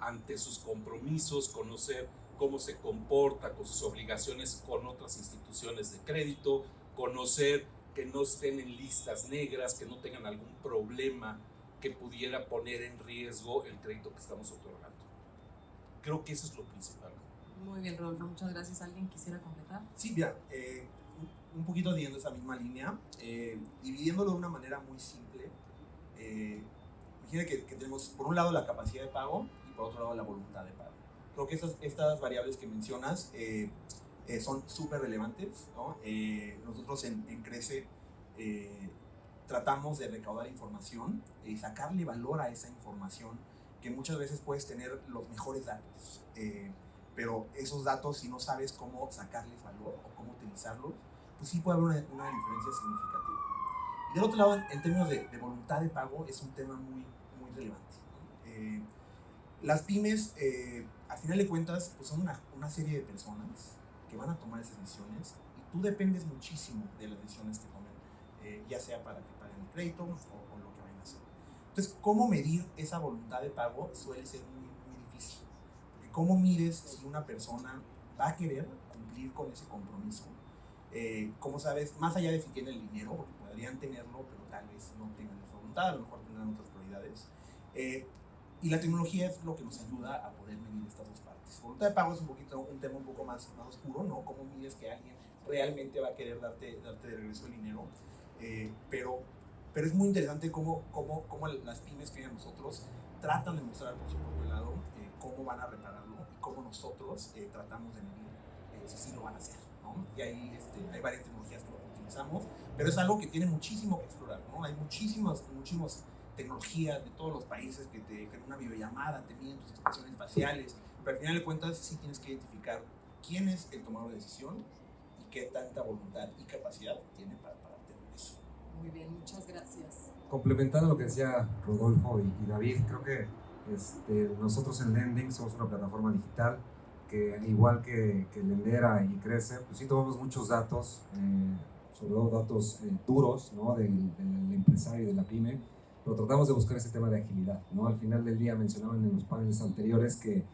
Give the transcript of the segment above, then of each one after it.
ante sus compromisos, conocer cómo se comporta con sus obligaciones con otras instituciones de crédito, conocer que no estén en listas negras, que no tengan algún problema que pudiera poner en riesgo el crédito que estamos otorgando. Creo que eso es lo principal. Muy bien, Rodolfo, muchas gracias. ¿Alguien quisiera completar? Sí, mira, un poquito siguiendo esa misma línea, dividiéndolo de una manera muy simple. Imagina que tenemos por un lado la capacidad de pago y por otro lado la voluntad de pago. Creo que estas variables que mencionas son súper relevantes, ¿no? Nosotros en Crece tratamos de recaudar información y sacarle valor a esa información, que muchas veces puedes tener los mejores datos, pero esos datos, si no sabes cómo sacarles valor o cómo utilizarlos, pues sí puede haber una diferencia significativa. Y del otro lado, en términos de voluntad de pago, es un tema muy, muy relevante, ¿no? Las pymes, al final de cuentas, pues son una serie de personas que van a tomar esas decisiones y tú dependes muchísimo de las decisiones que tomen, ya sea para que paguen el crédito o lo que vayan a hacer. Entonces, ¿cómo medir esa voluntad de pago? Suele ser muy, muy difícil. Porque ¿cómo mides si una persona va a querer cumplir con ese compromiso? ¿Cómo sabes? Más allá de si tienen el dinero, porque podrían tenerlo, pero tal vez no tengan esa voluntad, a lo mejor tendrán otras prioridades. Y la tecnología es lo que nos ayuda a poder medir estas dos partes. Voluntad de pago es un tema un poco más oscuro, ¿no? ¿Cómo mides que alguien realmente va a querer darte de regreso el dinero? Pero es muy interesante cómo las pymes que vienen a nosotros tratan de mostrar por su propio lado cómo van a repararlo y cómo nosotros tratamos de medir si sí lo van a hacer, ¿no? Y ahí hay varias tecnologías que utilizamos, pero es algo que tiene muchísimo que explorar, ¿no? Hay muchísimas tecnologías de todos los países que en una videollamada te miden tus expresiones faciales, pero al final de cuentas sí tienes que identificar quién es el tomador de decisión y qué tanta voluntad y capacidad tiene para tener eso. Muy bien, muchas gracias. Complementando lo que decía Rodolfo y David, creo que nosotros en Lending somos una plataforma digital que igual que Lendera y Crece, pues sí tomamos muchos datos, sobre todo datos duros, ¿no? del empresario y de la pyme, pero tratamos de buscar ese tema de agilidad, ¿no? Al final del día mencionaban en los paneles anteriores que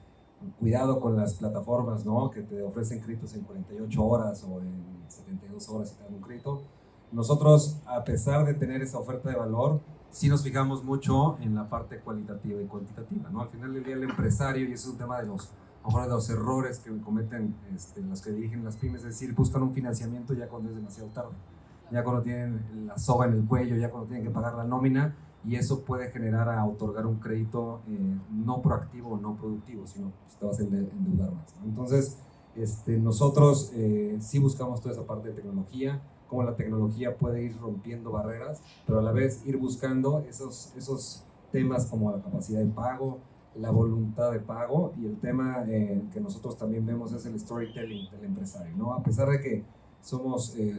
cuidado con las plataformas, ¿no? Que te ofrecen créditos en 48 horas o en 72 horas y te dan un crédito. Nosotros, a pesar de tener esa oferta de valor, sí nos fijamos mucho en la parte cualitativa y cuantitativa, ¿no? Al final del día el empresario, y eso es un tema de los errores que cometen los que dirigen las pymes, es decir, buscan un financiamiento ya cuando es demasiado tarde, ya cuando tienen la soga en el cuello, ya cuando tienen que pagar la nómina, y eso puede generar a otorgar un crédito no proactivo o no productivo, sino pues, te vas a endeudar más, ¿no? Entonces, nosotros sí buscamos toda esa parte de tecnología, cómo la tecnología puede ir rompiendo barreras, pero a la vez ir buscando esos temas como la capacidad de pago, la voluntad de pago, y el tema que nosotros también vemos es el storytelling del empresario, ¿no? A pesar de que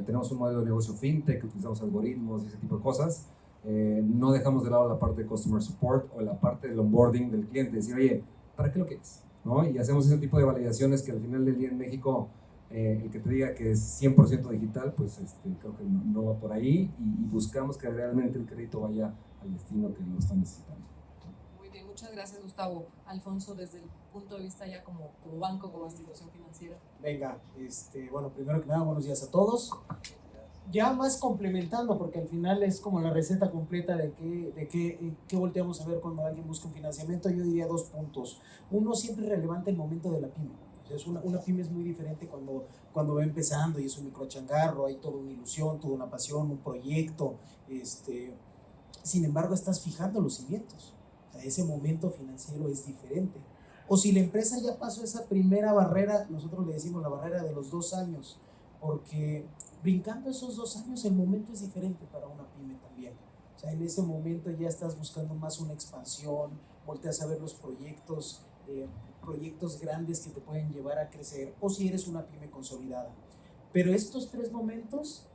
tenemos un modelo de negocio fintech, utilizamos algoritmos y ese tipo de cosas, no dejamos de lado la parte de customer support o la parte del onboarding del cliente, decir, oye, ¿para qué lo quieres? ¿No? Y hacemos ese tipo de validaciones que al final del día en México, el que te diga que es 100% digital, pues creo que no va por ahí, y buscamos que realmente el crédito vaya al destino que lo están necesitando. Muy bien, muchas gracias, Gustavo. Alfonso, desde el punto de vista ya como banco, como institución financiera. Venga, bueno, primero que nada, buenos días a todos. Ya más complementando, porque al final es como la receta completa de qué volteamos a ver cuando alguien busca un financiamiento, yo diría 2 puntos. Uno, siempre relevante el momento de la pyme. O sea, una pyme es muy diferente cuando va empezando y es un microchangarro, hay toda una ilusión, toda una pasión, un proyecto. Sin embargo, estás fijando los cimientos. O sea, ese momento financiero es diferente. O si la empresa ya pasó esa primera barrera, nosotros le decimos la barrera de los 2 años, porque brincando esos 2 años el momento es diferente para una pyme también. O sea, en ese momento ya estás buscando más una expansión, volteas a ver los proyectos grandes que te pueden llevar a crecer, o si eres una pyme consolidada. Pero estos 3 momentos,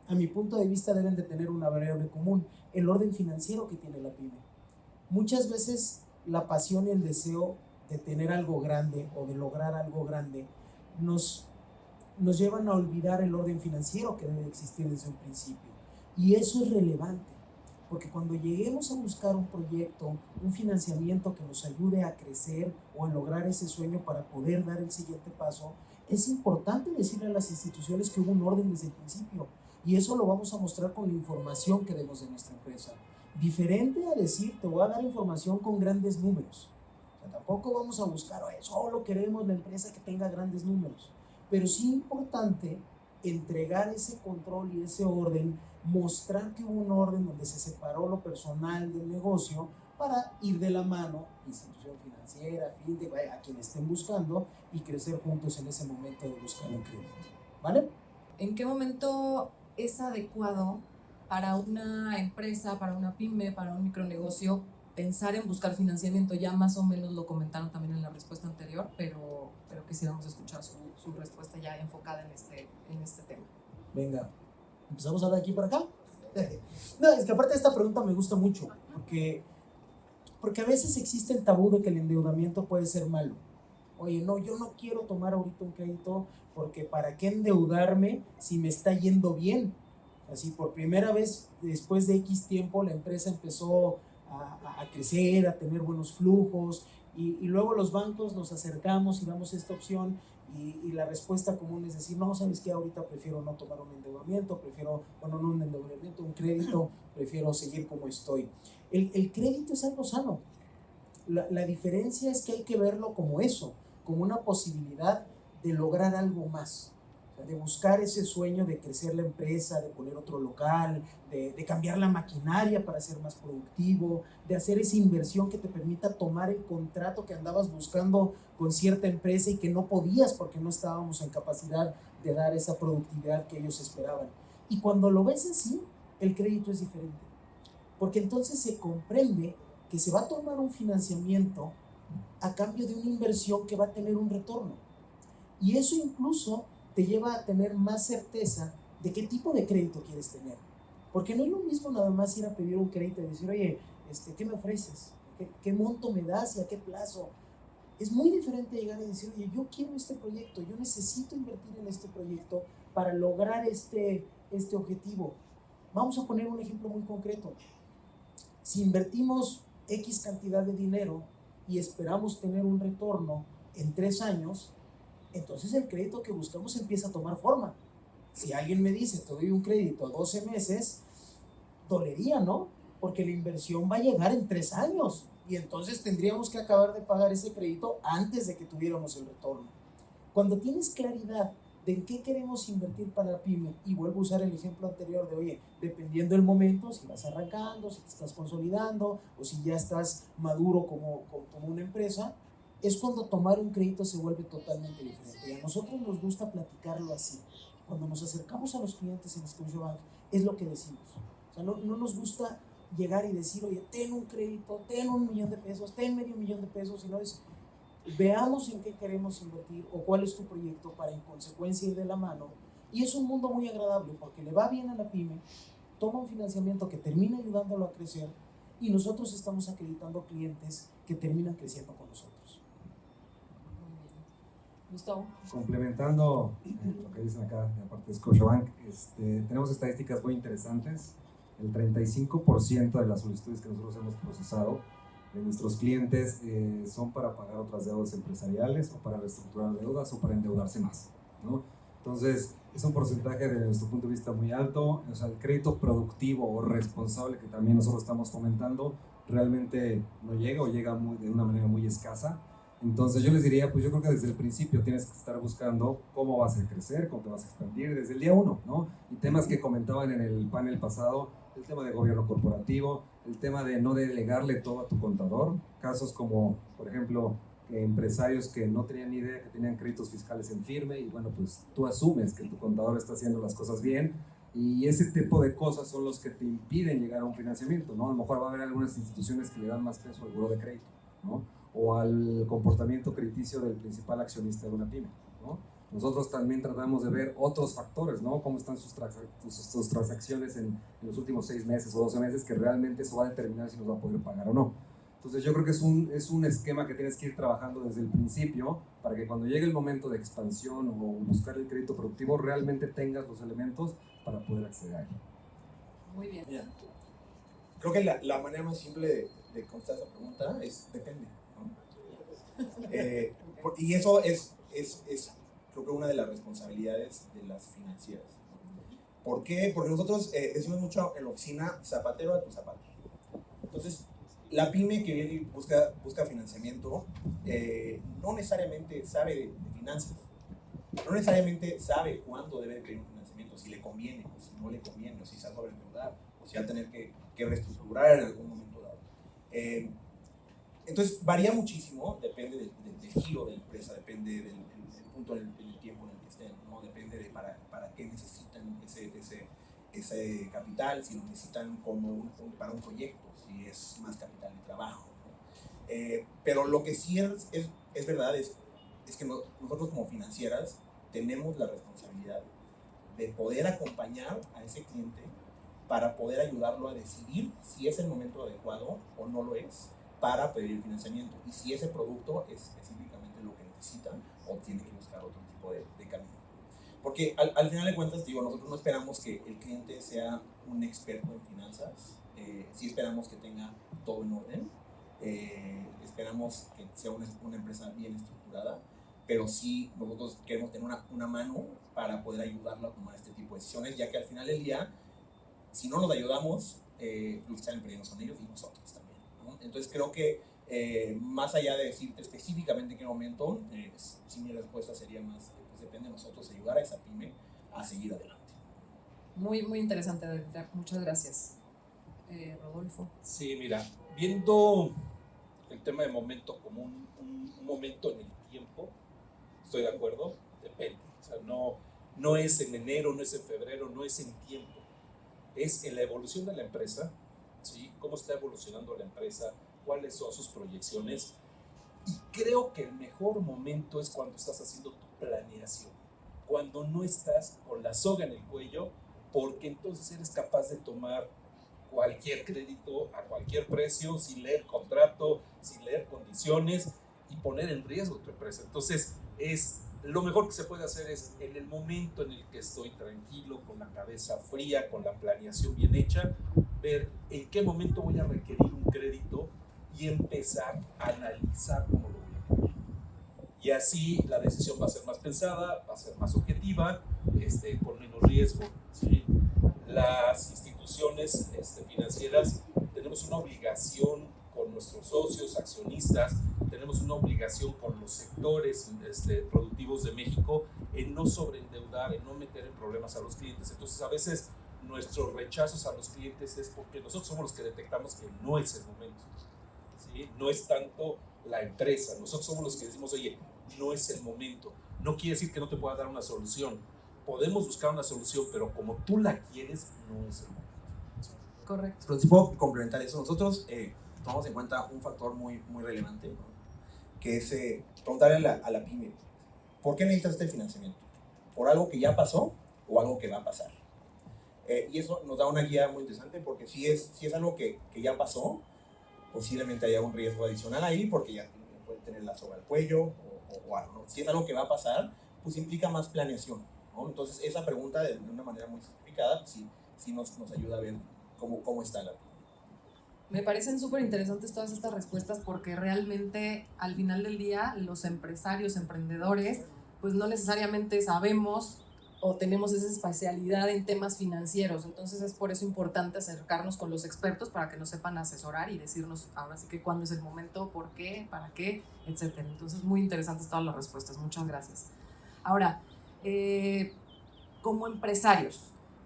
a mi punto de vista, deben de tener una variable común: el orden financiero que tiene la pyme. Muchas veces la pasión y el deseo de tener algo grande o de lograr algo grande nos llevan a olvidar el orden financiero que debe existir desde un principio. Y eso es relevante, Porque cuando lleguemos a buscar un proyecto, un financiamiento que nos ayude a crecer o a lograr ese sueño para poder dar el siguiente paso, es importante decirle a las instituciones que hubo un orden desde el principio. Y eso lo vamos a mostrar con la información que demos de nuestra empresa. Diferente a decir, te voy a dar información con grandes números. O sea, tampoco vamos a buscar, oye, solo queremos la empresa que tenga grandes números. Pero sí es importante entregar ese control y ese orden, mostrar que hubo un orden donde se separó lo personal del negocio para ir de la mano, institución financiera, fintech, a quien estén buscando y crecer juntos en ese momento de buscar un crédito. ¿Vale? ¿En qué momento es adecuado para una empresa, para una pyme, para un micronegocio, pensar en buscar financiamiento? Ya más o menos lo comentaron también en la respuesta anterior, pero quisiéramos escuchar su respuesta ya enfocada en este tema. Venga, empezamos a hablar aquí por acá. No, es que aparte de esta pregunta me gusta mucho, porque a veces existe el tabú de que el endeudamiento puede ser malo. Oye, no, yo no quiero tomar ahorita un crédito porque ¿para qué endeudarme si me está yendo bien? Así, por primera vez después de X tiempo la empresa empezó a crecer, a tener buenos flujos y luego los bancos nos acercamos y damos esta opción y la respuesta común es decir, no, ¿sabes qué? Ahorita prefiero no tomar un endeudamiento, no un endeudamiento, un crédito, prefiero seguir como estoy. El crédito es algo sano. La diferencia es que hay que verlo como eso, como una posibilidad de lograr algo más, o sea, de buscar ese sueño de crecer la empresa, de poner otro local, de cambiar la maquinaria para ser más productivo, de hacer esa inversión que te permita tomar el contrato que andabas buscando con cierta empresa y que no podías porque no estábamos en capacidad de dar esa productividad que ellos esperaban. Y cuando lo ves así, el crédito es diferente, porque entonces se comprende que se va a tomar un financiamiento a cambio de una inversión que va a tener un retorno. Y eso incluso te lleva a tener más certeza de qué tipo de crédito quieres tener. Porque no es lo mismo nada más ir a pedir un crédito y decir, oye, ¿qué me ofreces? ¿Qué monto me das y a qué plazo? Es muy diferente llegar y decir, oye, yo quiero este proyecto, yo necesito invertir en este proyecto para lograr este objetivo. Vamos a poner un ejemplo muy concreto. Si invertimos X cantidad de dinero y esperamos tener un retorno en 3 años, entonces el crédito que buscamos empieza a tomar forma. Si alguien me dice, te doy un crédito a 12 meses, dolería, ¿no? Porque la inversión va a llegar en 3 años y entonces tendríamos que acabar de pagar ese crédito antes de que tuviéramos el retorno. Cuando tienes claridad de en qué queremos invertir para la pyme, y vuelvo a usar el ejemplo anterior de, oye, dependiendo del momento, si vas arrancando, si te estás consolidando o si ya estás maduro como una empresa, es cuando tomar un crédito se vuelve totalmente diferente. Y a nosotros nos gusta platicarlo así. Cuando nos acercamos a los clientes en Scotiabank, es lo que decimos. O sea, no nos gusta llegar y decir, oye, ten un crédito, ten $1 millón, ten $500,000, sino es, veamos en qué queremos invertir o cuál es tu proyecto para en consecuencia ir de la mano. Y es un mundo muy agradable porque le va bien a la pyme, toma un financiamiento que termina ayudándolo a crecer y nosotros estamos acreditando clientes que terminan creciendo con nosotros. Gustavo. Complementando lo que dicen acá de parte de Scotiabank, tenemos estadísticas muy interesantes. El 35% de las solicitudes que nosotros hemos procesado de nuestros clientes son para pagar otras deudas empresariales o para reestructurar deudas o para endeudarse más, ¿no? Entonces, es un porcentaje de nuestro punto de vista muy alto. O sea, el crédito productivo o responsable que también nosotros estamos fomentando realmente no llega o llega de una manera muy escasa. Entonces yo les diría, pues yo creo que desde el principio tienes que estar buscando cómo vas a crecer, cómo te vas a expandir desde el día 1, ¿no? Y temas que comentaban en el panel pasado, el tema de gobierno corporativo, el tema de no delegarle todo a tu contador, casos como, por ejemplo, empresarios que no tenían ni idea que tenían créditos fiscales en firme y bueno, pues tú asumes que tu contador está haciendo las cosas bien y ese tipo de cosas son los que te impiden llegar a un financiamiento, ¿no? A lo mejor va a haber algunas instituciones que le dan más peso al buró de crédito, ¿no? O al comportamiento crediticio del principal accionista de una pyme, ¿no? Nosotros también tratamos de ver otros factores, ¿no? Cómo están sus transacciones en los últimos 6 meses o 12 meses, que realmente eso va a determinar si nos va a poder pagar o no. Entonces yo creo que es un esquema que tienes que ir trabajando desde el principio para que cuando llegue el momento de expansión o buscar el crédito productivo realmente tengas los elementos para poder acceder a él. Muy bien. Creo que la manera más simple de contestar esa pregunta es depende, ¿no? Y eso es creo que una de las responsabilidades de las financieras. ¿Por qué? Porque nosotros decimos mucho en la oficina, zapatero a tu zapato. Entonces, la pyme que viene y busca financiamiento no necesariamente sabe de finanzas, no necesariamente sabe cuándo debe pedir un financiamiento, si le conviene o si no le conviene, o si se va a sobreendeudar, o si va a tener que reestructurar en algún momento dado. Entonces, varía muchísimo, depende del giro de la empresa, depende del punto en el tiempo en el que estén, ¿no? Depende de para qué necesitan ese capital, si lo necesitan para un proyecto, si es más capital de trabajo, ¿no? Pero lo que sí es verdad es que nosotros como financieras tenemos la responsabilidad de poder acompañar a ese cliente para poder ayudarlo a decidir si es el momento adecuado o no lo es para pedir financiamiento y si ese producto es específicamente lo que necesitan o tiene que buscar otro tipo de camino. Porque al final de cuentas, digo, nosotros no esperamos que el cliente sea un experto en finanzas, sí esperamos que tenga todo en orden, esperamos que sea una empresa bien estructurada, pero sí nosotros queremos tener una mano para poder ayudarlo a tomar este tipo de decisiones, ya que al final del día, si no nos ayudamos, los que salen perdiendo son ellos y nosotros también, ¿no? Entonces creo que más allá de decirte específicamente en qué momento, sí mi respuesta sería más, pues depende de nosotros ayudar a esa pyme a seguir adelante. Muy, muy interesante, muchas gracias. Rodolfo. Sí, mira, viendo el tema de momento como un momento en el tiempo, estoy de acuerdo, depende. O sea, no es en enero, no es en febrero, no es en tiempo. Es en la evolución de la empresa, ¿sí? Cómo está evolucionando la empresa, cuáles son sus proyecciones. Y creo que el mejor momento es cuando estás haciendo tu planeación, cuando no estás con la soga en el cuello, porque entonces eres capaz de tomar cualquier crédito a cualquier precio, sin leer contrato, sin leer condiciones y poner en riesgo tu empresa. Entonces, lo mejor que se puede hacer es en el momento en el que estoy tranquilo, con la cabeza fría, con la planeación bien hecha, ver en qué momento voy a requerir un crédito y empezar a analizar cómo lo voy a pedir. Y así la decisión va a ser más pensada, va a ser más objetiva, con menos riesgo, ¿sí? Las instituciones financieras tenemos una obligación con nuestros socios, accionistas, tenemos una obligación con los sectores productivos de México en no sobreendeudar, en no meter en problemas a los clientes. Entonces, a veces nuestros rechazos a los clientes es porque nosotros somos los que detectamos que no es el momento, ¿sí? No es tanto la empresa, nosotros somos los que decimos, oye, no es el momento. No quiere decir que no te pueda dar una solución. Podemos buscar una solución, pero como tú la quieres, no es el momento. Correcto. Pero si puedo complementar eso, nosotros tomamos en cuenta un factor muy, muy relevante, ¿no? Que es preguntarle a la pyme, ¿por qué necesitas este financiamiento? ¿Por algo que ya pasó o algo que va a pasar? Y eso nos da una guía muy interesante, porque si es algo que ya pasó, posiblemente haya un riesgo adicional ahí, porque ya puede tener la soga al cuello o algo, ¿no? Si es algo que va a pasar, pues implica más planeación, ¿no? Entonces esa pregunta de una manera muy simplificada, pues sí nos ayuda a ver cómo está la. Me parecen súper interesantes todas estas respuestas, porque realmente al final del día los empresarios, emprendedores, pues no necesariamente sabemos o tenemos esa especialidad en temas financieros. Entonces es por eso importante acercarnos con los expertos para que nos sepan asesorar y decirnos ahora sí que cuándo es el momento, por qué, para qué, etcétera. Entonces muy interesantes todas las respuestas. Muchas gracias. Ahora, como empresarios,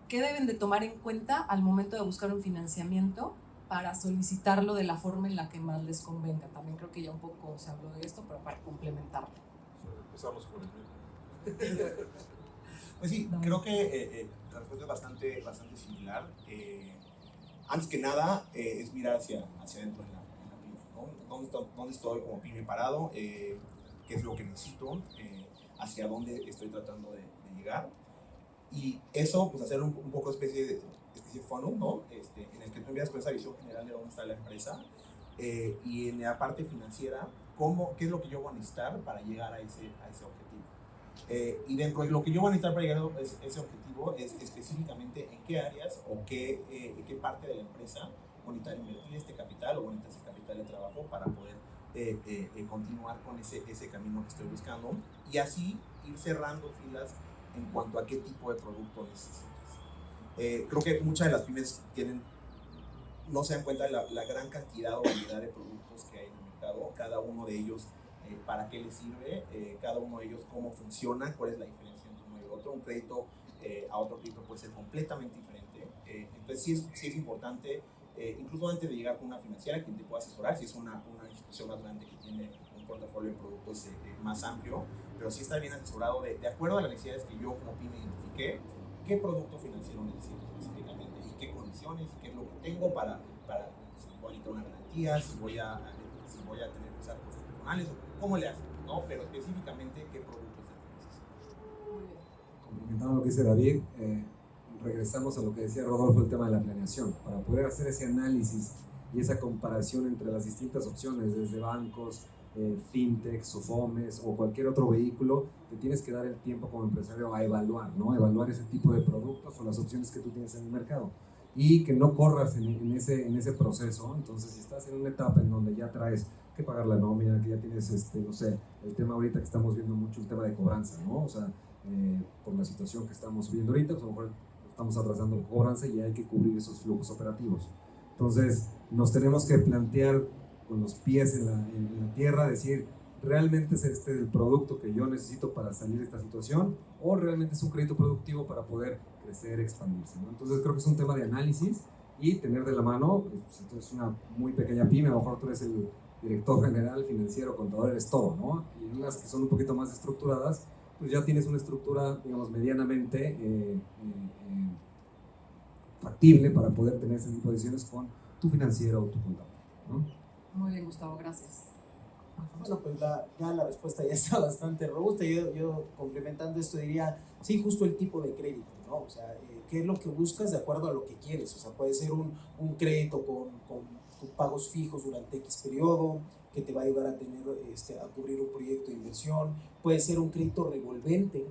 ¿qué deben de tomar en cuenta al momento de buscar un financiamiento para solicitarlo de la forma en la que más les convenga? También creo que ya un poco se habló de esto, pero para complementarlo. Empezamos por el mismo. Pues sí, creo que la respuesta es bastante similar. Antes que nada, es mirar hacia adentro en la pyme, ¿no? ¿Dónde estoy como pyme parado? ¿Qué es lo que necesito? ¿Hacia dónde estoy tratando de llegar? Y eso, pues hacer un poco especie de funnel, ¿no? En el que tú envías con esa visión general de dónde está la empresa, y en la parte financiera, qué es lo que yo voy a necesitar para llegar a ese objetivo. Y dentro de lo que yo voy a necesitar para llegar a ese objetivo es específicamente en qué áreas o qué parte de la empresa bonita invertir este capital o bonita ese capital de trabajo para poder continuar con ese camino que estoy buscando y así ir cerrando filas en cuanto a qué tipo de producto necesitas. Creo que muchas de las pymes no se dan cuenta de la gran cantidad o variedad de productos que hay en el mercado, cada uno de ellos para qué les sirve, cada uno de ellos cómo funciona, cuál es la diferencia entre uno y otro. Un crédito a otro crédito puede ser completamente diferente. Entonces sí es importante, incluso antes de llegar con una financiera, quien te pueda asesorar, si es una institución más grande que tiene un portafolio de productos más amplio, pero sí estar bien asesorado de acuerdo a las necesidades que yo como pyme identifiqué, qué producto financiero necesito específicamente y qué condiciones y qué es lo que tengo para si voy a necesitar una garantía, si voy a tener que usar cosas personales, o cómo le hacen, ¿no? Pero específicamente qué productos necesito. Complementando lo que dice David, regresamos a lo que decía Rodolfo, el tema de la planeación. Para poder hacer ese análisis y esa comparación entre las distintas opciones, desde bancos, fintechs, SOFOMES o cualquier otro vehículo, te tienes que dar el tiempo como empresario a evaluar, ¿no? Evaluar ese tipo de productos o las opciones que tú tienes en el mercado y que no corras en ese proceso. Entonces, si estás en una etapa en donde ya traes que pagar la nómina, que ya tienes, no sé, el tema ahorita que estamos viendo mucho, el tema de cobranza, ¿no? O sea, por la situación que estamos viendo ahorita, pues a lo mejor estamos atrasando cobranza y hay que cubrir esos flujos operativos. Entonces, nos tenemos que plantear con los pies en la tierra, decir, ¿realmente es este el producto que yo necesito para salir de esta situación? ¿O realmente es un crédito productivo para poder crecer, expandirse, ¿no? Entonces, creo que es un tema de análisis y tener de la mano, pues, entonces una muy pequeña pyme, a lo mejor tú eres el director general, financiero, contador, eres todo, ¿no? Y en unas que son un poquito más estructuradas, pues ya tienes una estructura, digamos, medianamente factible para poder tener ese tipo de decisiones con tu financiero o tu contador, ¿no? Muy bien, Gustavo, gracias. Bueno, pues ya la respuesta ya está bastante robusta. Yo complementando esto diría, sí, justo el tipo de crédito, ¿no? O sea, ¿qué es lo que buscas de acuerdo a lo que quieres? O sea, puede ser un crédito con pagos fijos durante X periodo, que te va a ayudar a tener, a cubrir un proyecto de inversión. Puede ser un crédito revolvente,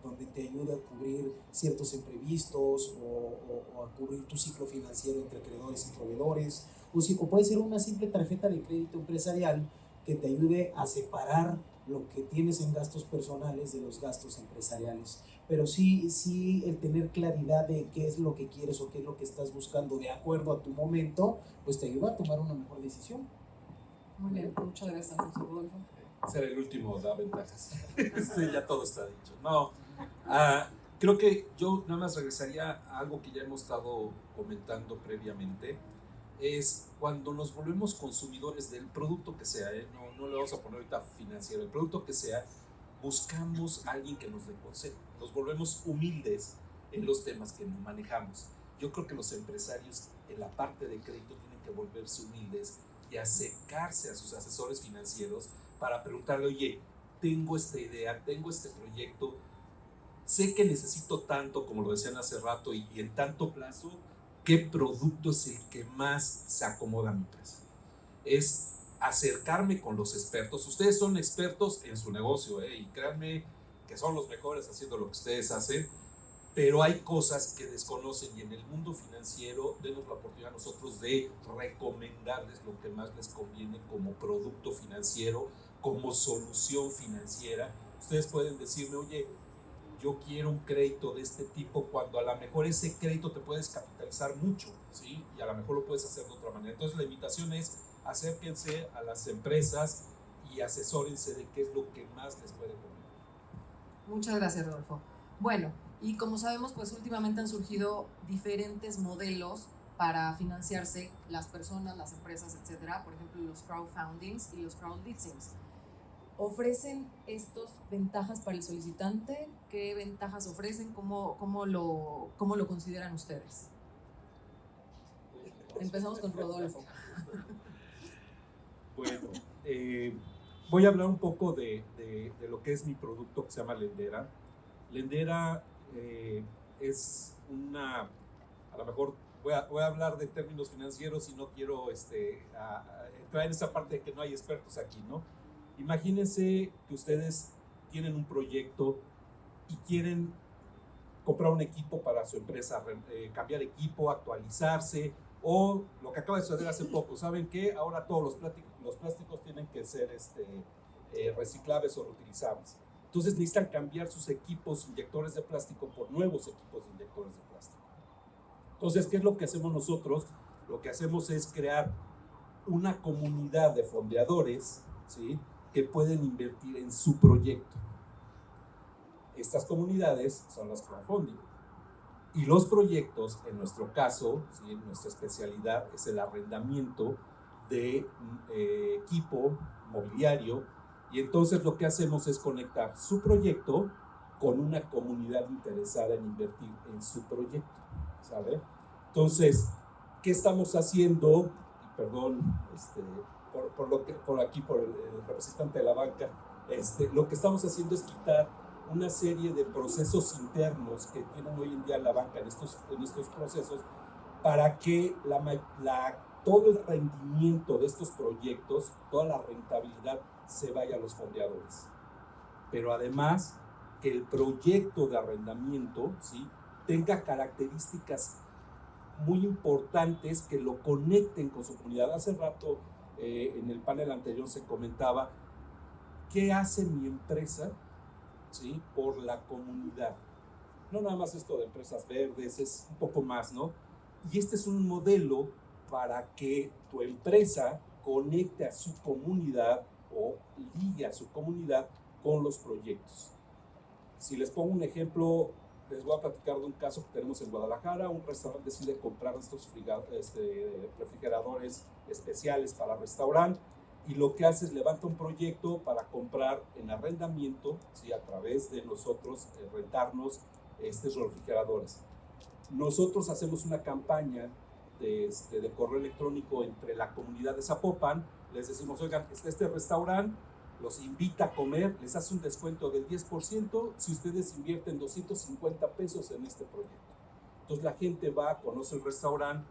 donde te ayude a cubrir ciertos imprevistos o a cubrir tu ciclo financiero entre acreedores y proveedores. O puede ser una simple tarjeta de crédito empresarial que te ayude a separar lo que tienes en gastos personales de los gastos empresariales. Pero sí el tener claridad de qué es lo que quieres o qué es lo que estás buscando de acuerdo a tu momento, pues te ayuda a tomar una mejor decisión. Muy bien, muchas gracias, Rodolfo. Ser el último da ventajas. Ya todo está dicho. No, creo que yo nada más regresaría a algo que ya hemos estado comentando previamente. Es cuando nos volvemos consumidores del producto que sea, no le vamos a poner ahorita financiero, el producto que sea, buscamos a alguien que nos dé consejo, nos volvemos humildes en los temas que manejamos. Yo creo que los empresarios en la parte de crédito tienen que volverse humildes y acercarse a sus asesores financieros para preguntarle, oye, tengo esta idea, tengo este proyecto, sé que necesito tanto, como lo decían hace rato, y en tanto plazo, ¿qué producto es el que más se acomoda a mi empresa? Es acercarme con los expertos. Ustedes son expertos en su negocio, y créanme que son los mejores haciendo lo que ustedes hacen, pero hay cosas que desconocen y en el mundo financiero denos la oportunidad a nosotros de recomendarles lo que más les conviene como producto financiero, como solución financiera. Ustedes pueden decirme, oye, yo quiero un crédito de este tipo, cuando a lo mejor ese crédito te puedes capitalizar mucho, ¿sí? Y a lo mejor lo puedes hacer de otra manera. Entonces la invitación es acérquense a las empresas y asesórense de qué es lo que más les puede convenir. Muchas gracias, Rodolfo. Bueno, y como sabemos, pues últimamente han surgido diferentes modelos para financiarse las personas, las empresas, etcétera. Por ejemplo, los crowdfundings y los crowdleasings. ¿Ofrecen estos ventajas para el solicitante? ¿Qué ventajas ofrecen? ¿Cómo lo consideran ustedes? Empezamos con Rodolfo. Bueno, voy a hablar un poco de lo que es mi producto que se llama Lendera. Lendera es una, a lo mejor voy a hablar de términos financieros y no quiero entrar en esa parte de que no hay expertos aquí, ¿no? Imagínense que ustedes tienen un proyecto y quieren comprar un equipo para su empresa, cambiar equipo, actualizarse, O lo que acaba de suceder hace poco, ¿saben qué? Ahora todos los plásticos tienen que ser reciclables o reutilizables. Entonces necesitan cambiar sus equipos inyectores de plástico por nuevos equipos de inyectores de plástico. Entonces, ¿qué es lo que hacemos nosotros? Lo que hacemos es crear una comunidad de fondeadores, ¿sí?, que pueden invertir en su proyecto. Estas comunidades son las crowdfunding. Y los proyectos, en nuestro caso, ¿sí?, en nuestra especialidad, es el arrendamiento de equipo mobiliario. Y entonces lo que hacemos es conectar su proyecto con una comunidad interesada en invertir en su proyecto, ¿sabe? Entonces, ¿qué estamos haciendo? Y perdón, por el representante de la banca, lo que estamos haciendo es quitar una serie de procesos internos que tienen hoy en día la banca en estos procesos, para que todo el rendimiento de estos proyectos, toda la rentabilidad se vaya a los fondeadores. Pero además, que el proyecto de arrendamiento, ¿sí?, tenga características muy importantes que lo conecten con su comunidad. Hace rato, en el panel anterior se comentaba, ¿qué hace mi empresa, ¿sí?, por la comunidad? No nada más esto de empresas verdes, es un poco más, ¿no? Y este es un modelo para que tu empresa conecte a su comunidad o ligue a su comunidad con los proyectos. Si les pongo un ejemplo, les voy a platicar de un caso que tenemos en Guadalajara. Un restaurante decide comprar estos refrigeradores especiales para restaurante, y lo que hace es levanta un proyecto para comprar en arrendamiento, ¿sí?, a través de nosotros rentarnos estos refrigeradores. Nosotros hacemos una campaña de correo electrónico entre la comunidad de Zapopan. Les decimos, oigan, este restaurante los invita a comer, les hace un descuento del 10% si ustedes invierten 250 pesos en este proyecto. Entonces la gente va, conoce el restaurante,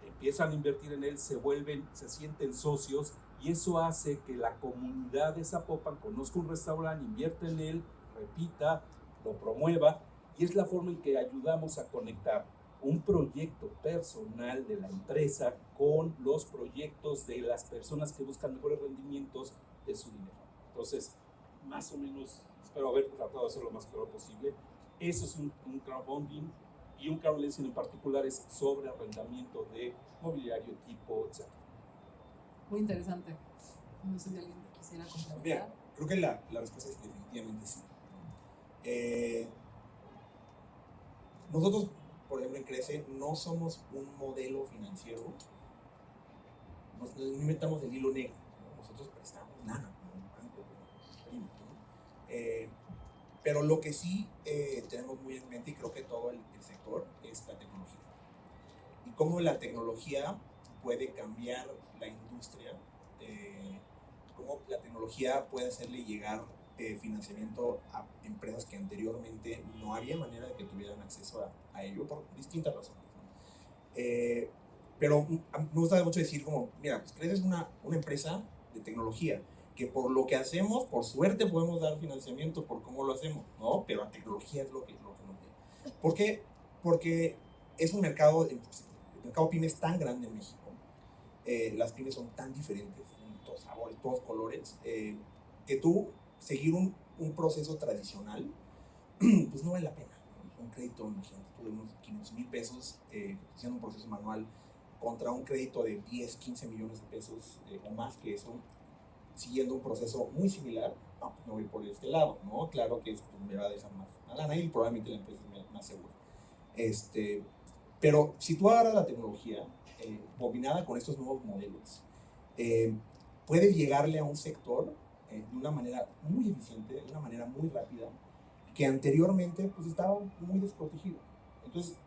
empiezan a invertir en él, se sienten socios, y eso hace que la comunidad de Zapopan conozca un restaurante, invierta en él, repita, lo promueva, y es la forma en que ayudamos a conectar un proyecto personal de la empresa con los proyectos de las personas que buscan mejores rendimientos de su dinero. Entonces, más o menos, espero haber tratado de hacerlo lo más claro posible. Eso es un crowdfunding, y un crowdlending en particular es sobre arrendamiento de mobiliario, equipo, etc. Muy interesante. No sé si alguien quisiera complementar. Mira, creo que la respuesta es definitivamente sí. Nosotros, por ejemplo, en Crece, no somos un modelo financiero. No inventamos el hilo negro, ¿no? Nosotros prestamos lana, como un banco, ¿no? Pero lo que sí tenemos muy en mente, y creo que todo el sector, es la tecnología. Y cómo la tecnología puede cambiar la industria, cómo la tecnología puede hacerle llegar financiamiento a empresas que anteriormente no había manera de que tuvieran acceso a ello por distintas razones, ¿no? Pero me gusta mucho decir como, mira, pues Crece es una empresa de tecnología, que por lo que hacemos, por suerte podemos dar financiamiento por cómo lo hacemos, ¿no? Pero la tecnología es lo que nos tiene. ¿Por qué? Porque es un mercado, el mercado pyme es tan grande en México, las pymes son tan diferentes, todos sabores, todos colores, que tú seguir un proceso tradicional, pues no vale la pena, ¿no? Un crédito, imagínate, tú de unos 500,000 pesos haciendo un proceso manual contra un crédito de 10, 15 millones de pesos o más que eso, siguiendo un proceso muy similar. No, pues me voy por este lado, ¿no? Claro que esto me va a dejar más lana y probablemente la empresa es más segura. Pero si tú agarras la tecnología combinada con estos nuevos modelos, puedes llegarle a un sector de una manera muy eficiente, de una manera muy rápida, que anteriormente pues estaba muy desprotegido. Entonces,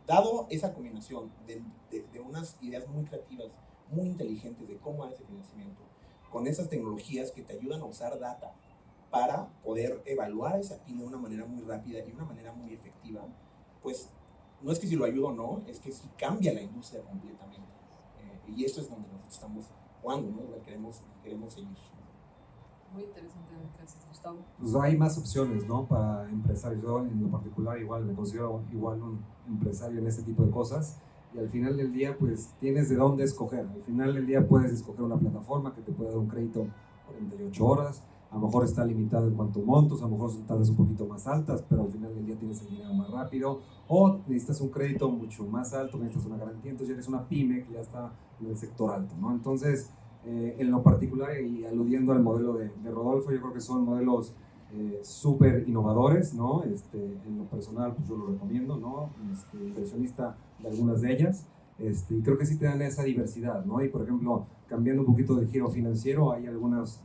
dado esa combinación de unas ideas muy creativas, muy inteligentes de cómo dar ese financiamiento, con esas tecnologías que te ayudan a usar data para poder evaluar esa pyme de una manera muy rápida y de una manera muy efectiva, pues no es que si lo ayuda o no, es que si cambia la industria completamente. Y eso es donde nosotros estamos jugando, ¿no? Queremos seguir. Muy interesante, gracias, Gustavo. Pues hay más opciones, ¿no? Para empresarios. Yo en lo particular igual me considero igual un empresario en este tipo de cosas. y al final del día pues tienes de dónde escoger. Al final del día puedes escoger una plataforma que te pueda dar un crédito 48 horas, a lo mejor está limitado en cuanto a montos, a lo mejor son tasas un poquito más altas, pero al final del día tienes el dinero más rápido, o necesitas un crédito mucho más alto, necesitas una garantía, entonces ya eres una pyme que ya está en el sector alto, ¿no? Entonces, en lo particular y aludiendo al modelo de Rodolfo, yo creo que son modelos súper innovadores, ¿no? En lo personal, pues yo lo recomiendo, ¿no? Inversionista de algunas de ellas, y creo que sí te dan esa diversidad, ¿no? Y por ejemplo, cambiando un poquito del giro financiero, hay algunas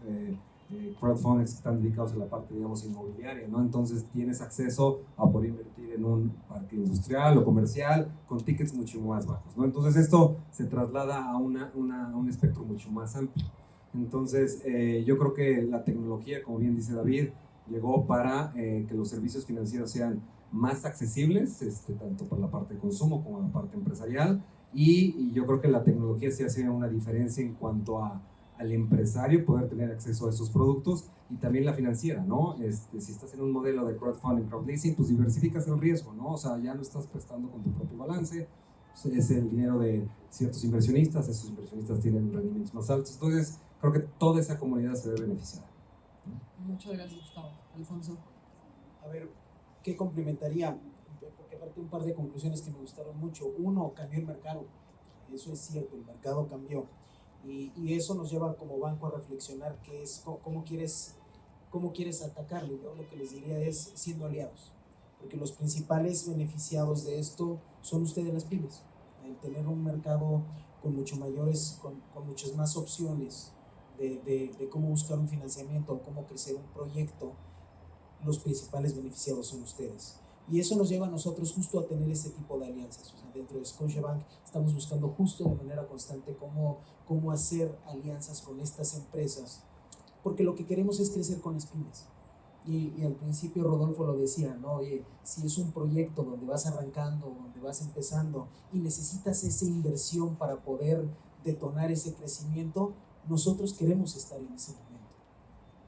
crowdfundings que están dedicados a la parte, digamos, inmobiliaria, ¿no? Entonces tienes acceso a poder invertir en un parque industrial o comercial con tickets mucho más bajos, ¿no? Entonces esto se traslada a un espectro mucho más amplio. Entonces yo creo que la tecnología, como bien dice David, llegó para que los servicios financieros sean más accesibles, tanto para la parte de consumo como la parte empresarial, y yo creo que la tecnología sí hace una diferencia en cuanto al empresario poder tener acceso a esos productos, y también la financiera, ¿no? Si estás en un modelo de crowdfunding, crowdleasing, pues diversificas el riesgo, ¿no? O sea, ya no estás prestando con tu propio balance, es el dinero de ciertos inversionistas, esos inversionistas tienen rendimientos más altos, entonces creo que toda esa comunidad se ve beneficiada. Muchas gracias, Gustavo. Alfonso. A ver, ¿qué complementaría? Porque aparte un par de conclusiones que me gustaron mucho. Uno, cambió el mercado. Eso es cierto, el mercado cambió. Y eso nos lleva como banco a reflexionar qué es, cómo quieres atacarlo. Yo lo que les diría es siendo aliados. Porque los principales beneficiados de esto son ustedes las pymes. El tener un mercado con muchas más opciones de cómo buscar un financiamiento o cómo crecer un proyecto, los principales beneficiados son ustedes. Y eso nos lleva a nosotros justo a tener este tipo de alianzas. O sea, dentro de Scotiabank estamos buscando justo de manera constante cómo hacer alianzas con estas empresas, porque lo que queremos es crecer con las pymes. Y al principio Rodolfo lo decía, ¿no? Oye, si es un proyecto donde vas arrancando, donde vas empezando y necesitas esa inversión para poder detonar ese crecimiento, nosotros queremos estar en ese momento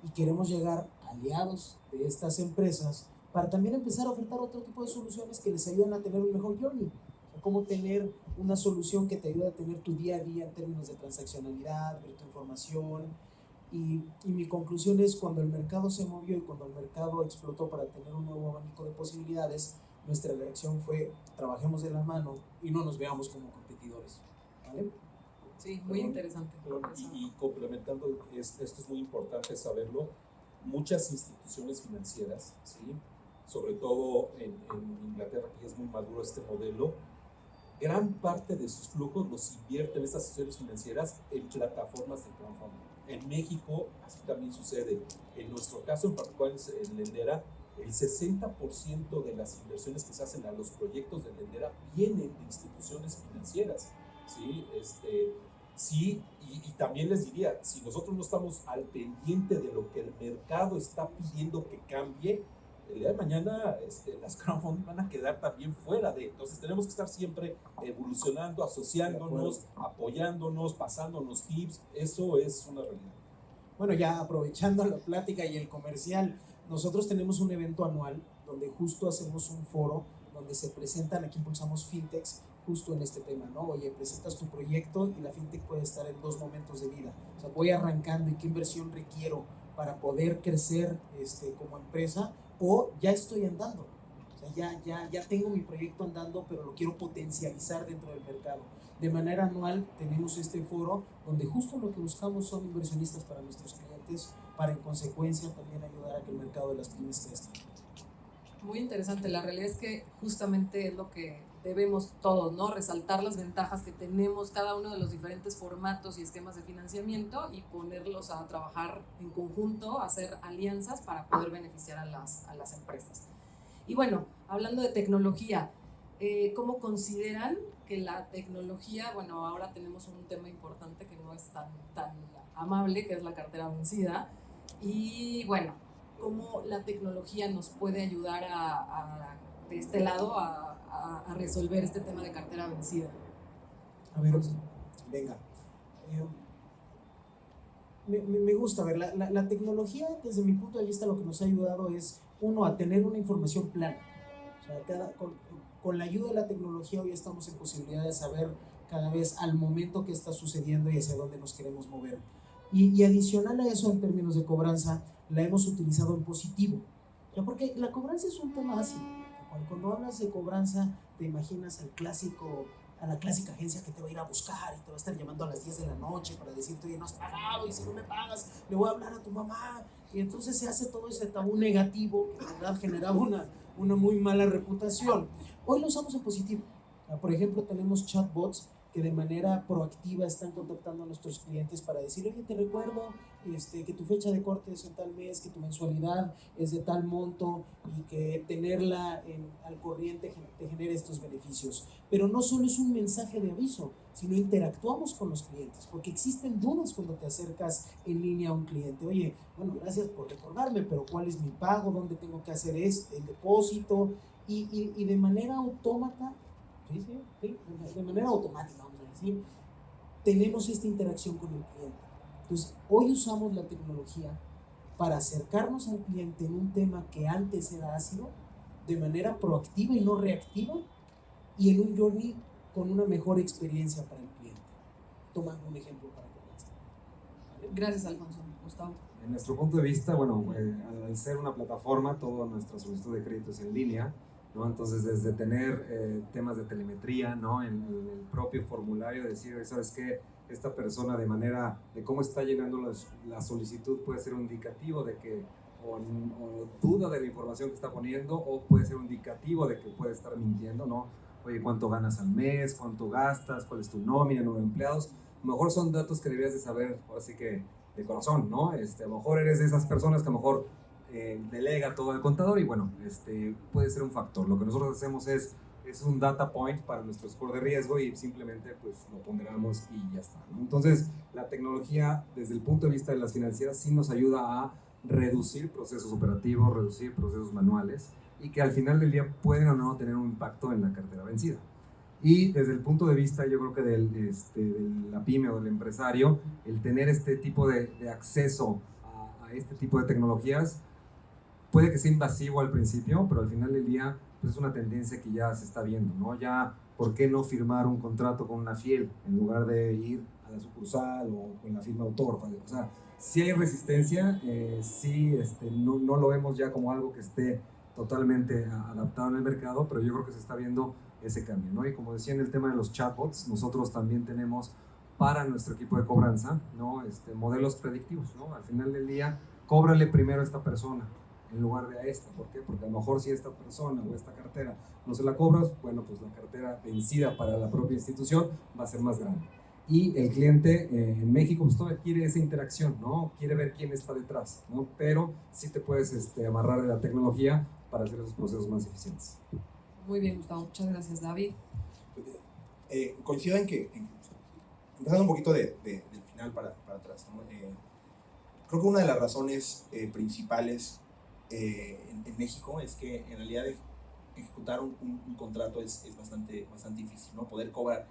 y queremos llegar aliados de estas empresas para también empezar a ofertar otro tipo de soluciones que les ayuden a tener un mejor journey. O sea, cómo tener una solución que te ayude a tener tu día a día en términos de transaccionalidad, ver tu información. Y mi conclusión es, cuando el mercado se movió y cuando el mercado explotó para tener un nuevo abanico de posibilidades, nuestra reacción fue: trabajemos de la mano y no nos veamos como competidores, ¿vale? Sí, muy interesante. Y complementando, esto es muy importante saberlo, muchas instituciones financieras, ¿sí? Sobre todo en Inglaterra, que ya es muy maduro este modelo, gran parte de sus flujos los invierten estas instituciones financieras en plataformas de crowdfunding. En México así también sucede. En nuestro caso en particular en Lendera, el 60% de las inversiones que se hacen a los proyectos de Lendera vienen de instituciones financieras, ¿sí? Sí, y también les diría, si nosotros no estamos al pendiente de lo que el mercado está pidiendo que cambie, el día de mañana las crowdfunding van a quedar también fuera de. Entonces tenemos que estar siempre evolucionando, asociándonos, apoyándonos, pasándonos tips. Eso es una realidad. Bueno, ya aprovechando la plática y el comercial, nosotros tenemos un evento anual donde justo hacemos un foro donde se presentan, aquí impulsamos fintechs justo en este tema, ¿no? Oye, presentas tu proyecto y la fintech puede estar en dos momentos de vida. O sea, voy arrancando y qué inversión requiero para poder crecer como empresa, o ya estoy andando. O sea, ya tengo mi proyecto andando, pero lo quiero potencializar dentro del mercado. De manera anual tenemos este foro donde justo lo que buscamos son inversionistas para nuestros clientes, para en consecuencia también ayudar a que el mercado de las pymes crezca. Muy interesante. La realidad es que justamente es lo que debemos todos, ¿no? Resaltar las ventajas que tenemos cada uno de los diferentes formatos y esquemas de financiamiento y ponerlos a trabajar en conjunto, hacer alianzas para poder beneficiar a las empresas. Y bueno, hablando de tecnología, ¿cómo consideran que la tecnología, bueno, ahora tenemos un tema importante que no es tan amable, que es la cartera vencida, y bueno, cómo la tecnología nos puede ayudar de este lado a resolver este tema de cartera vencida? A ver, venga. Me gusta, a ver, la tecnología, desde mi punto de vista, lo que nos ha ayudado es, uno, a tener una información plana. O sea, con la ayuda de la tecnología hoy estamos en posibilidad de saber cada vez al momento que está sucediendo y hacia dónde nos queremos mover. Y adicional a eso, en términos de cobranza, la hemos utilizado en positivo. Ya, porque la cobranza es un tema ácido. Cuando hablas de cobranza, te imaginas a la clásica agencia que te va a ir a buscar y te va a estar llamando a las 10 de la noche para decirte, oye, no has pagado, y si no me pagas, le voy a hablar a tu mamá. Y entonces se hace todo ese tabú negativo que en verdad generaba una muy mala reputación. Hoy lo usamos en positivo. Por ejemplo, tenemos chatbots que de manera proactiva están contactando a nuestros clientes para decir, oye, te recuerdo que tu fecha de corte es en tal mes, que tu mensualidad es de tal monto y que tenerla al corriente te genera estos beneficios. Pero no solo es un mensaje de aviso, sino interactuamos con los clientes, porque existen dudas cuando te acercas en línea a un cliente. Oye, bueno, gracias por recordarme, pero ¿cuál es mi pago? ¿Dónde tengo que hacer el depósito? Y de manera autómata, de manera automática, vamos a decir, tenemos esta interacción con el cliente. Entonces, hoy usamos la tecnología para acercarnos al cliente en un tema que antes era ácido, de manera proactiva y no reactiva, y en un journey con una mejor experiencia para el cliente. Tomando un ejemplo para comenzar. ¿Vale? Gracias, Alfonso. Gustavo. En nuestro punto de vista, bueno, al ser una plataforma, toda nuestra solicitud de crédito es en línea, ¿no? Entonces, desde tener temas de telemetría, ¿no? En el propio formulario, decir, ¿sabes qué? Esta persona de manera de cómo está llenando la solicitud puede ser un indicativo de que o duda de la información que está poniendo, o puede ser un indicativo de que puede estar mintiendo, ¿no? Oye, ¿cuánto ganas al mes? ¿Cuánto gastas? ¿Cuál es tu nómina? ¿Número de empleados? A lo mejor son datos que deberías de saber, así que de corazón, ¿no? A lo mejor eres de esas personas que a lo mejor delega todo al contador y bueno, puede ser un factor. Lo que nosotros hacemos es un data point para nuestro score de riesgo y simplemente pues lo ponderamos y ya está, ¿no? Entonces, la tecnología desde el punto de vista de las financieras sí nos ayuda a reducir procesos operativos, reducir procesos manuales y que al final del día pueden o no tener un impacto en la cartera vencida. Y desde el punto de vista, yo creo que de la pyme o del empresario, el tener este tipo de acceso a este tipo de tecnologías puede que sea invasivo al principio, pero al final del día pues es una tendencia que ya se está viendo, ¿no? Ya, ¿por qué no firmar un contrato con una fiel en lugar de ir a la sucursal o con la firma autógrafa? O sea, sí hay resistencia, sí no lo vemos ya como algo que esté totalmente adaptado en el mercado, pero yo creo que se está viendo ese cambio, ¿no? Y como decía en el tema de los chatbots, nosotros también tenemos para nuestro equipo de cobranza, ¿no? Modelos predictivos, ¿no? Al final del día, cóbrale primero a esta persona en lugar de a esta. ¿Por qué? Porque a lo mejor si esta persona o esta cartera no se la cobras, bueno, pues la cartera vencida para la propia institución va a ser más grande. Y el cliente en México pues todavía quiere esa interacción, ¿no? Quiere ver quién está detrás, ¿no? Pero sí te puedes amarrar de la tecnología para hacer esos procesos más eficientes. Muy bien, Gustavo. Muchas gracias, David. Coincido en que, empezando un poquito del final para atrás, ¿no? Creo que una de las razones principales en México es que en realidad ejecutar un contrato es bastante difícil, ¿no? Poder cobrar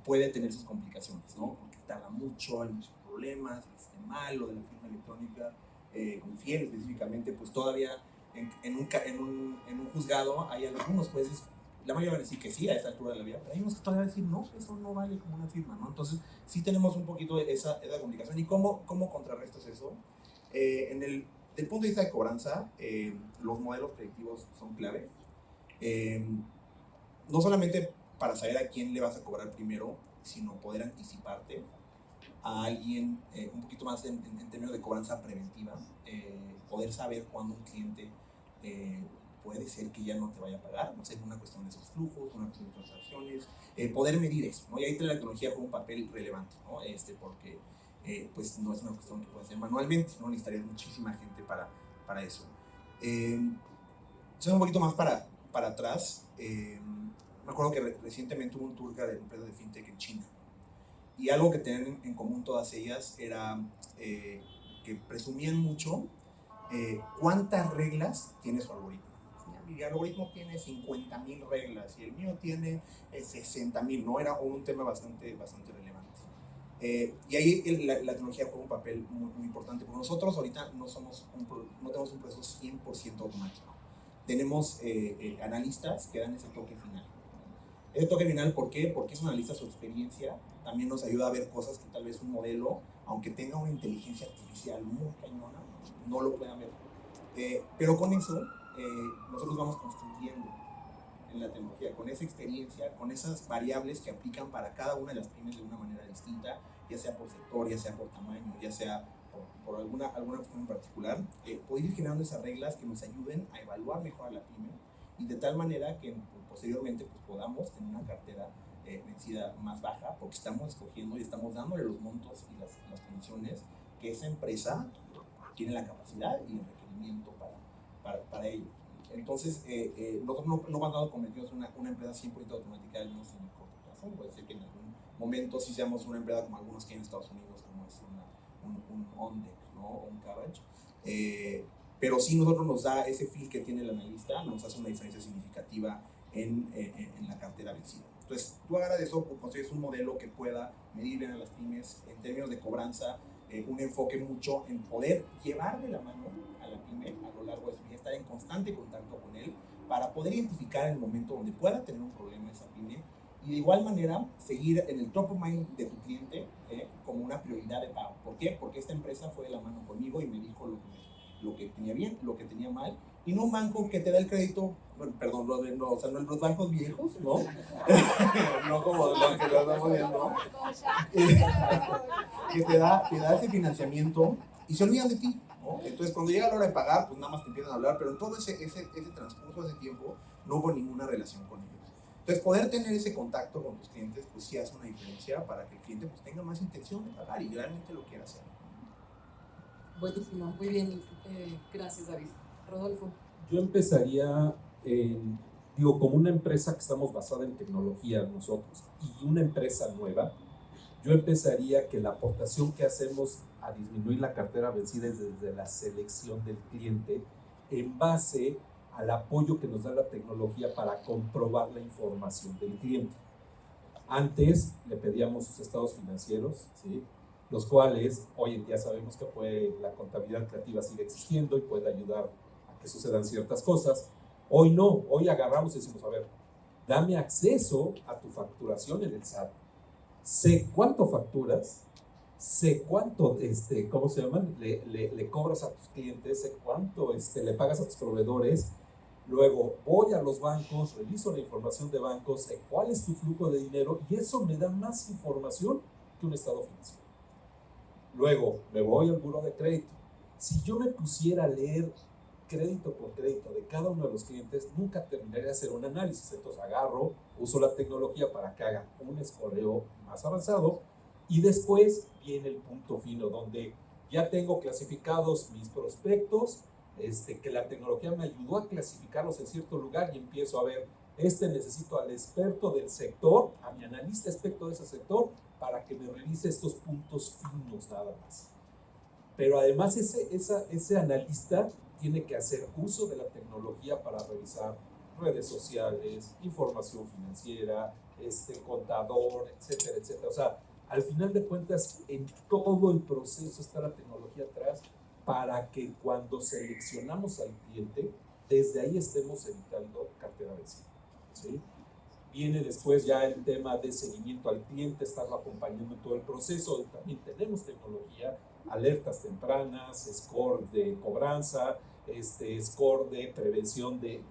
puede tener sus complicaciones, ¿no? Porque tarda mucho, hay muchos problemas, mal, lo de la firma electrónica, con fiel específicamente, pues todavía en un juzgado hay algunos jueces, la mayoría van a decir que sí a esta altura de la vida, pero hay unos que todavía van a decir no, eso no vale como una firma, ¿no? Entonces sí tenemos un poquito esa complicación. ¿Y cómo contrarrestas eso? Del punto de vista de cobranza, los modelos predictivos son clave. No solamente para saber a quién le vas a cobrar primero, sino poder anticiparte a alguien un poquito más en términos de cobranza preventiva, poder saber cuándo un cliente puede ser que ya no te vaya a pagar, no sé, una cuestión de esos flujos, una cuestión de transacciones, poder medir eso, ¿no? Y ahí la tecnología juega un papel relevante, ¿no? Porque pues no es una cuestión que puedes hacer manualmente, ¿no? Necesitarías muchísima gente para eso. Un poquito más para atrás, me acuerdo que recientemente hubo un tour de empresas de fintech en China, y algo que tenían en común todas ellas era que presumían mucho cuántas reglas tiene su algoritmo. Mi algoritmo tiene 50,000 reglas y el mío tiene 60,000, ¿no? Era un tema bastante relevante. Y ahí la tecnología juega un papel muy importante, porque nosotros ahorita no tenemos un proceso 100% automático. Tenemos analistas que dan ese toque final. Ese toque final, ¿por qué? Porque eso analiza su experiencia, también nos ayuda a ver cosas que tal vez un modelo, aunque tenga una inteligencia artificial muy cañona, no lo puedan ver. Pero con eso, nosotros vamos construyendo en la tecnología, con esa experiencia, con esas variables que aplican para cada una de las pymes de una manera distinta, ya sea por sector, ya sea por tamaño, ya sea por alguna cuestión en particular, poder ir generando esas reglas que nos ayuden a evaluar mejor a la pyme y de tal manera que posteriormente pues, podamos tener una cartera vencida más baja, porque estamos escogiendo y estamos dándole los montos y las condiciones que esa empresa tiene la capacidad y el requerimiento para ello. Entonces, nosotros no vamos a convertirnos en una empresa 100% automática, al menos en el corto plazo. Puede ser que en algún momento sí seamos una empresa como algunos que hay en Estados Unidos, como es un OnDeck, ¿no? O un Cabbage. Pero sí nosotros nos da ese feel que tiene el analista, nos hace una diferencia significativa en la cartera vencida. Entonces, tú agarras eso, pues, construyes un modelo que pueda medir bien a las pymes en términos de cobranza, un enfoque mucho en poder llevar de la mano a la pyme a lo largo de su vida, estar en constante contacto con él para poder identificar el momento donde pueda tener un problema esa pyme y de igual manera seguir en el top of mind de tu cliente como una prioridad de pago. ¿Por qué? Porque esta empresa fue de la mano conmigo y me dijo lo que tenía bien, lo que tenía mal, y no un banco que te da el crédito, bueno, perdón, o sea, no los bancos viejos, ¿no? No como los que lo estamos viendo, que te da ese financiamiento y se olvidan de ti, ¿no? Entonces, cuando llega la hora de pagar, pues nada más te empiezan a hablar, pero en todo ese transcurso de ese tiempo no hubo ninguna relación con ellos. Entonces, poder tener ese contacto con tus clientes, pues sí hace una diferencia para que el cliente pues, tenga más intención de pagar y realmente lo quiera hacer. Buenísimo, muy bien. Gracias, David. Rodolfo. Yo empezaría como una empresa que estamos basada en tecnología nosotros y una empresa nueva, yo empezaría que la aportación que hacemos a disminuir la cartera vencida es desde la selección del cliente en base al apoyo que nos da la tecnología para comprobar la información del cliente. Antes le pedíamos sus estados financieros, ¿sí? Los cuales hoy en día sabemos que la contabilidad creativa sigue existiendo y puede ayudar a que sucedan ciertas cosas. Hoy no, hoy agarramos y decimos, a ver, dame acceso a tu facturación en el SAT. Sé cuánto facturas, sé cuánto, ¿cómo se llaman? Le cobras a tus clientes, sé cuánto le pagas a tus proveedores. Luego voy a los bancos, reviso la información de bancos, sé cuál es tu flujo de dinero y eso me da más información que un estado financiero. Luego me voy al buró de crédito. Si yo me pusiera a leer crédito por crédito de cada uno de los clientes, nunca terminaría de hacer un análisis. Entonces uso la tecnología para que haga un escoreo más avanzado y después viene el punto fino donde ya tengo clasificados mis prospectos, que la tecnología me ayudó a clasificarlos en cierto lugar y empiezo a ver, necesito al experto del sector, a mi analista experto de ese sector, para que me revise estos puntos finos nada más. Pero además ese analista tiene que hacer uso de la tecnología para revisar redes sociales, información financiera, contador, etcétera, etcétera. O sea, al final de cuentas, en todo el proceso está la tecnología atrás para que cuando seleccionamos al cliente, desde ahí estemos evitando cartera vencida, ¿sí? Viene después ya el tema de seguimiento al cliente, estarlo acompañando en todo el proceso. También tenemos tecnología, alertas tempranas, score de cobranza, score de prevención de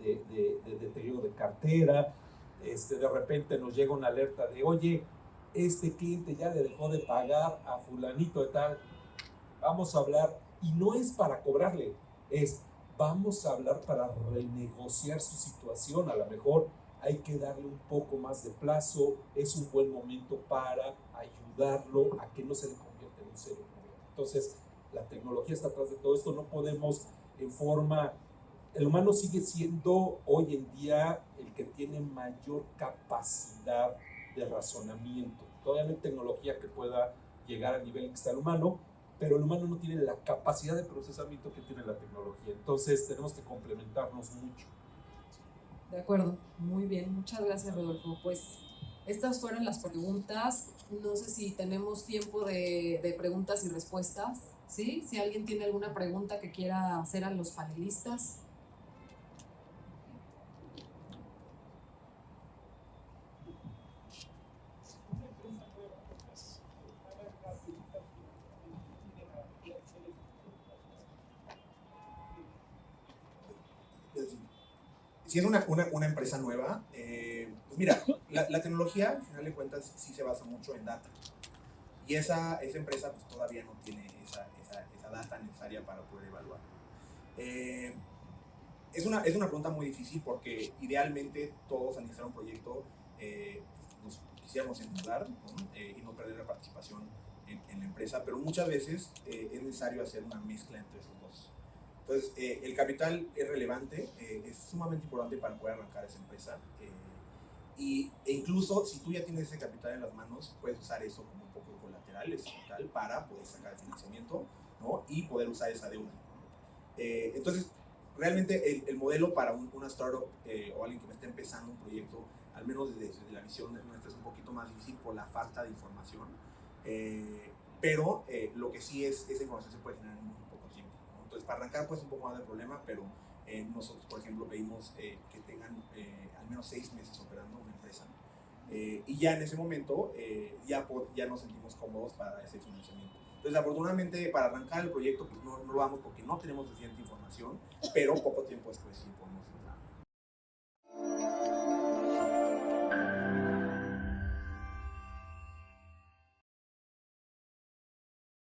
deterioro de cartera. De repente nos llega una alerta de, oye, este cliente ya le dejó de pagar a fulanito de tal, vamos a hablar, y no es para cobrarle, vamos a hablar para renegociar su situación. A lo mejor hay que darle un poco más de plazo, es un buen momento para ayudarlo a que no se le convierta en un serio problema. Entonces, la tecnología está atrás de todo esto, no podemos el humano sigue siendo hoy en día el que tiene mayor capacidad de razonamiento. Todavía no hay tecnología que pueda llegar al nivel que está el humano, pero el humano no tiene la capacidad de procesamiento que tiene la tecnología. Entonces, tenemos que complementarnos mucho. De acuerdo, muy bien, muchas gracias, Rodolfo. Pues estas fueron las preguntas. No sé si tenemos tiempo de preguntas y respuestas, ¿sí? Si alguien tiene alguna pregunta que quiera hacer a los panelistas. si es una empresa nueva, pues mira, la tecnología, al final de cuentas, sí se basa mucho en data. Y esa empresa pues, todavía no tiene esa data necesaria para poder evaluar. Es una pregunta muy difícil porque idealmente todos al iniciar un proyecto nos quisiéramos endeudar, ¿no? Y no perder la participación en la empresa, pero muchas veces es necesario hacer una mezcla entre esos dos. Entonces, el capital es relevante, es sumamente importante para poder arrancar esa empresa. E incluso si tú ya tienes ese capital en las manos, puedes usar eso como un poco colateral, ese capital, para poder sacar el financiamiento, ¿no? Y poder usar esa deuda, ¿no? Entonces, realmente el modelo para una startup o alguien que esté empezando un proyecto, al menos desde la visión nuestra, es un poquito más difícil por la falta de información. Pero lo que sí es, esa información se puede generar en muy poco tiempo, ¿no? Entonces, para arrancar, pues un poco más de problema, pero nosotros, por ejemplo, pedimos que tengan al menos 6 meses operando una empresa. Y ya en ese momento ya nos sentimos cómodos para ese financiamiento. Entonces, afortunadamente, para arrancar el proyecto, pues no lo vamos porque no tenemos suficiente información, pero poco tiempo después sí podemos